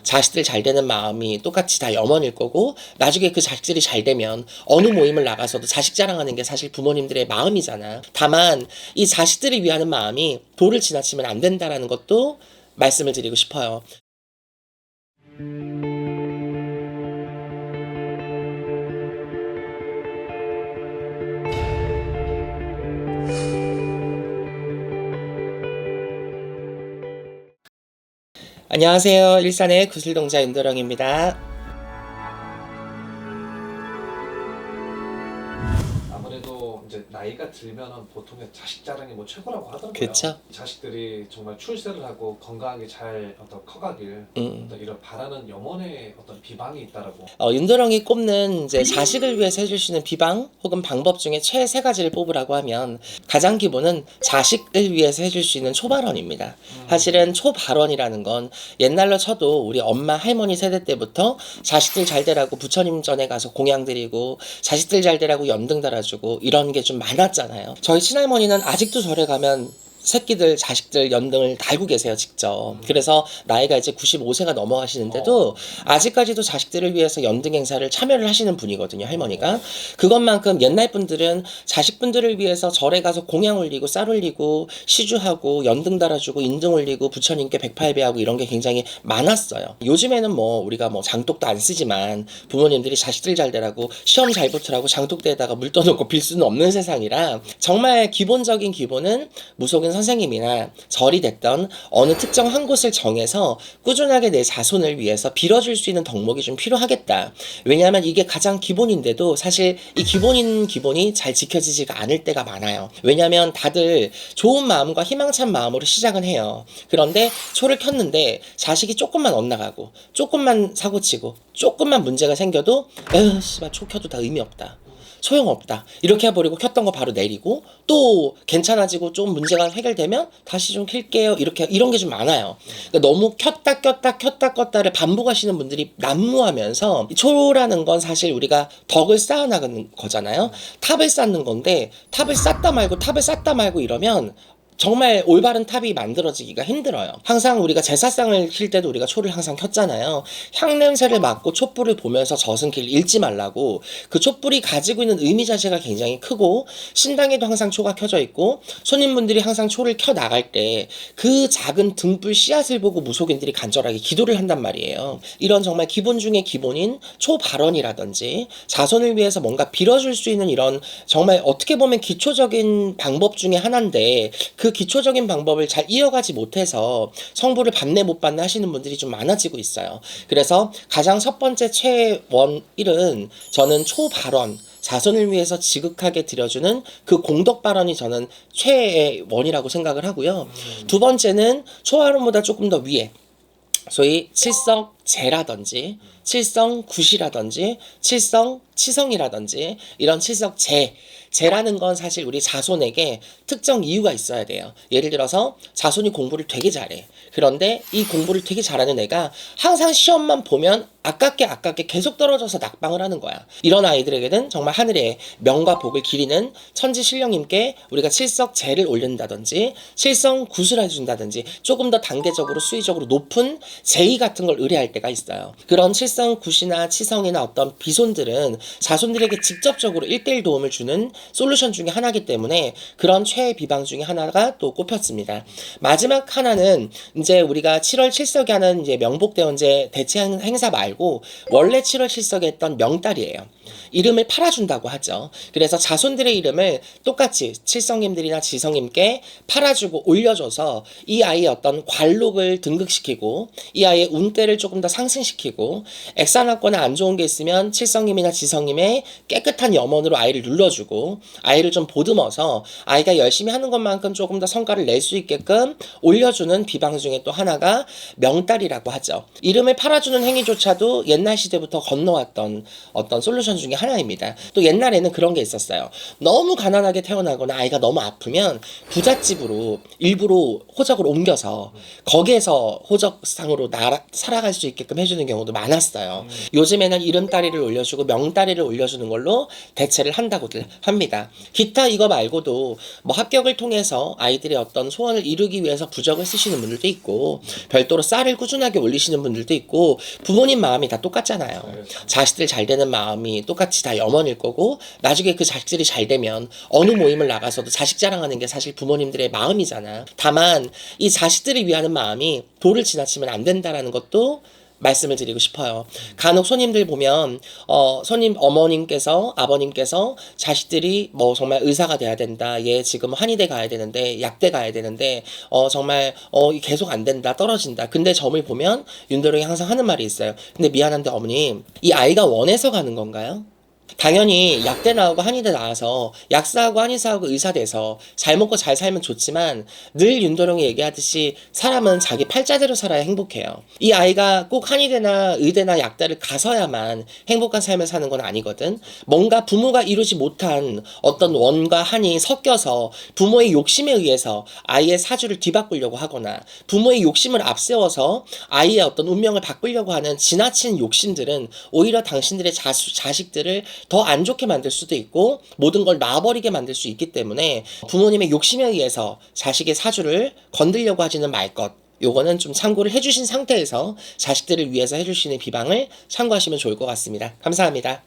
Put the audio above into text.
자식들 잘 되는 마음이 똑같이 다 염원일 거고, 나중에 그 자식들이 잘 되면 어느 모임을 나가서도 자식 자랑하는 게 사실 부모님들의 마음이잖아. 다만 이 자식들을 위하는 마음이 도를 지나치면 안 된다라는 것도 말씀을 드리고 싶어요. 안녕하세요. 일산의 구슬동자 윤도령입니다. 아무래도 이제 나이가 들면은 보통 자식 자랑이 뭐 최고라고 하더라고요. 그쵸? 자식들이 정말 출세를 하고 건강하게 잘 어떤 커가길 어떤 이런 바라는 영혼의 어떤 비방이 있다라고. 윤도령이 꼽는 이제 자식을 위해서 해줄 수 있는 비방 혹은 방법 중에 최 세 가지를 뽑으라고 하면 가장 기본은 자식을 위해서 해줄 수 있는 초발언입니다. 사실은 초발언이라는 건 옛날로 쳐도 우리 엄마 할머니 세대 때부터 자식들 잘 되라고 부처님 전에 가서 공양 드리고 자식들 잘 되라고 연등 달아주고 이런 게 좀 많았잖아요. 저희 친할머니는 아직도 절에 가면 새끼들, 자식들 연등을 달고 계세요, 직접. 그래서 나이가 이제 95세가 넘어가시는데도 아직까지도 자식들을 위해서 연등 행사를 참여를 하시는 분이거든요, 할머니가. 그것만큼 옛날 분들은 자식분들을 위해서 절에 가서 공양 올리고 쌀 올리고 시주하고 연등 달아주고 인등 올리고 부처님께 백팔배하고 이런 게 굉장히 많았어요. 요즘에는 뭐 우리가 뭐 장독도 안 쓰지만 부모님들이 자식들 잘 되라고 시험 잘 붙으라고 장독대에다가 물 떠놓고 빌 수는 없는 세상이라 정말 기본적인 기본은 무속인 선생님이나 절이 됐던 어느 특정 한 곳을 정해서 꾸준하게 내 자손을 위해서 빌어줄 수 있는 덕목이 좀 필요하겠다. 왜냐하면 이게 가장 기본인데도 사실 이 기본이 잘 지켜지지가 않을 때가 많아요. 왜냐하면 다들 좋은 마음과 희망찬 마음으로 시작은 해요. 그런데 초를 켰는데 자식이 조금만 엇나가고 조금만 사고치고 조금만 문제가 생겨도 에휴 씨발 초 켜도 다 의미 없다. 소용없다. 이렇게 해버리고 켰던 거 바로 내리고 또 괜찮아지고 좀 문제가 해결되면 다시 좀 킬게요. 이런 게 좀 많아요. 그러니까 너무 켰다 껐다를 반복하시는 분들이 난무하면서 초라는 건 사실 우리가 덕을 쌓아나가는 거잖아요. 탑을 쌓는 건데 탑을 쌓다 말고 이러면 정말 올바른 탑이 만들어지기가 힘들어요. 항상 우리가 제사상을 킬 때도 우리가 초를 항상 켰잖아요. 향냄새를 맡고 촛불을 보면서 젖은 길 잃지 말라고. 그 촛불이 가지고 있는 의미 자체가 굉장히 크고 신당에도 항상 초가 켜져 있고 손님분들이 항상 초를 켜 나갈 때 그 작은 등불 씨앗을 보고 무속인들이 간절하게 기도를 한단 말이에요. 이런 정말 기본 중에 기본인 초발언이라든지 자손을 위해서 뭔가 빌어줄 수 있는 이런 정말 어떻게 보면 기초적인 방법 중에 하나인데 그 기초적인 방법을 잘 이어가지 못해서 성부를 받네 못 받네 하시는 분들이 좀 많아지고 있어요. 그래서 가장 첫 번째 최원일은 저는 초발언, 자손을 위해서 지극하게 드려주는 그 공덕 발언이 저는 최의 원이라고 생각을 하고요. 두 번째는 초발언보다 조금 더 위에 소위 칠성제라든지 칠성굿이라든지 칠성치성이라든지 이런 칠성제라는 건 사실 우리 자손에게 특정 이유가 있어야 돼요. 예를 들어서 자손이 공부를 되게 잘해. 그런데 이 공부를 되게 잘하는 애가 항상 시험만 보면 아깝게 계속 떨어져서 낙방을 하는 거야. 이런 아이들에게는 정말 하늘의 명과 복을 기리는 천지 신령님께 우리가 칠성제를 올린다든지 칠성굿을 해준다든지 조금 더 단계적으로 수위적으로 높은 제의 같은 걸 의뢰할 때가 있어요. 그런 칠성굿이나 치성이나 어떤 비손들은 자손들에게 직접적으로 1대1 도움을 주는 솔루션 중에 하나이기 때문에 그런 최애 비방 중에 하나가 또 꼽혔습니다. 마지막 하나는 이제 우리가 7월 7석에 하는 이제 명복대원제 대체 행사 말고 원래 7월 7석에 했던 명달이에요. 이름을 팔아준다고 하죠. 그래서 자손들의 이름을 똑같이 칠성님들이나 지성님께 팔아주고 올려줘서 이 아이의 어떤 관록을 등극시키고 이 아이의 운대를 조금 더 상승시키고 액상학거나 안 좋은 게 있으면 칠성님이나 지성님의 깨끗한 염원으로 아이를 눌러주고 아이를 좀 보듬어서 아이가 열심히 하는 것만큼 조금 더 성과를 낼 수 있게끔 올려주는 비방 중에 또 하나가 명달이라고 하죠. 이름을 팔아주는 행위조차도 옛날 시대부터 건너왔던 어떤 솔루션 중에 하나입니다. 또 옛날에는 그런 게 있었어요. 너무 가난하게 태어나거나 아이가 너무 아프면 부잣집으로 일부러 호적을 옮겨서 거기에서 호적상으로 살아갈 수 있게끔 해주는 경우도 많았어요. 요즘에는 이름따리를 올려주고 명따리를 올려주는 걸로 대체를 한다고들 합니다. 기타 이거 말고도 뭐 합격을 통해서 아이들의 어떤 소원을 이루기 위해서 부적을 쓰시는 분들도 있고 별도로 쌀을 꾸준하게 올리시는 분들도 있고 부모님 마음이 다 똑같잖아요. 자식들 잘 되는 마음이 똑같이 다 염원일 거고 나중에 그 자식들이 잘 되면 어느 모임을 나가서도 자식 자랑하는 게 사실 부모님들의 마음이잖아. 다만 이 자식들을 위하는 마음이 도를 지나치면 안 된다라는 것도 말씀을 드리고 싶어요. 간혹 손님들 보면 손님 어머님께서 아버님께서 자식들이 뭐 정말 의사가 돼야 된다. 얘 지금 한의대 가야 되는데 약대 가야 되는데 정말 계속 안 된다. 떨어진다. 근데 점을 보면 윤도령이 항상 하는 말이 있어요. 근데 미안한데 어머님 이 아이가 원해서 가는 건가요? 당연히 약대 나오고 한의대 나와서 약사하고 한의사하고 의사 돼서 잘 먹고 잘 살면 좋지만 늘 윤도령이 얘기하듯이 사람은 자기 팔자대로 살아야 행복해요. 이 아이가 꼭 한의대나 의대나 약대를 가서야만 행복한 삶을 사는 건 아니거든. 뭔가 부모가 이루지 못한 어떤 원과 한이 섞여서 부모의 욕심에 의해서 아이의 사주를 뒤바꾸려고 하거나 부모의 욕심을 앞세워서 아이의 어떤 운명을 바꾸려고 하는 지나친 욕심들은 오히려 당신들의 자식들을 더 안 좋게 만들 수도 있고 모든 걸 놔버리게 만들 수 있기 때문에 부모님의 욕심에 의해서 자식의 사주를 건들려고 하지는 말 것. 요거는 좀 참고를 해주신 상태에서 자식들을 위해서 해줄 수 있는 비방을 참고하시면 좋을 것 같습니다. 감사합니다.